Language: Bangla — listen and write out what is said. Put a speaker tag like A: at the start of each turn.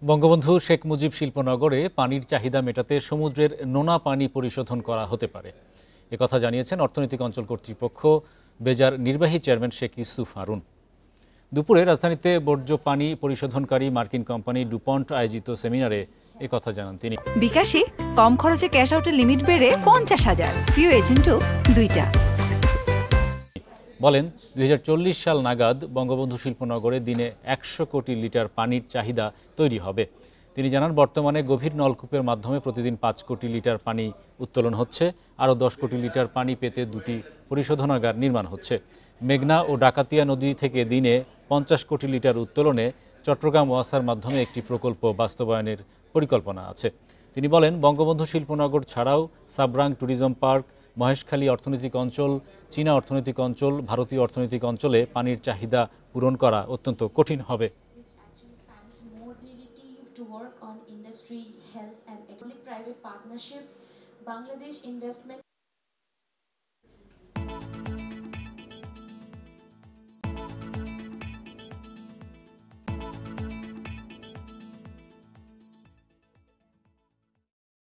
A: বঙ্গবন্ধু শেখ মুজিব শিল্পনগরে পানির চাহিদা মেটাতে সমুদ্রের নোনা পানি পরিশোধন করা হতে পারে একথা জানিয়েছেন অর্থনৈতিক অঞ্চল কর্তৃপক্ষ বেজার নির্বাহী চেয়ারম্যান শেখ ইউসুফ হারুন। দুপুরে রাজধানীতে বর্জ্য পানি পরিশোধনকারী মার্কিন কোম্পানি ডুপন্ট আয়োজিত সেমিনারে একথা জানান তিনি।
B: বিকাশে কম খরচে ক্যাশ আউটের লিমিট বেড়ে 50,000, প্রিয় এজেন্টও 2টা।
A: বলেন 2040 সাল নাগাদ বঙ্গবন্ধু শিল্পনগরে দিনে 100 কোটি লিটার পানির চাহিদা তৈরি হবে। তিনি জানান বর্তমানে গভীর নলকূপের মাধ্যমে প্রতিদিন 5 কোটি লিটার পানি উত্তোলন হচ্ছে, আরও 10 কোটি লিটার পানি পেতে 2টি পরিশোধনাগার নির্মাণ হচ্ছে। মেঘনা ও ডাকাতিয়া নদী থেকে দিনে 50 কোটি লিটার উত্তোলনে চট্টগ্রাম ওয়াসার মাধ্যমে একটি প্রকল্প বাস্তবায়নের পরিকল্পনা আছে। তিনি বলেন বঙ্গবন্ধু শিল্পনগর ছাড়াও সাবরাং ট্যুরিজম পার্ক, মহেশখালী অর্থনৈতিক অঞ্চল, চীনা অর্থনৈতিক অঞ্চল, ভারতীয় অর্থনৈতিক অঞ্চলে পানির চাহিদা পূরণ করা অত্যন্ত কঠিন হবে।
C: Industry, health and public-private partnership, Bangladesh investment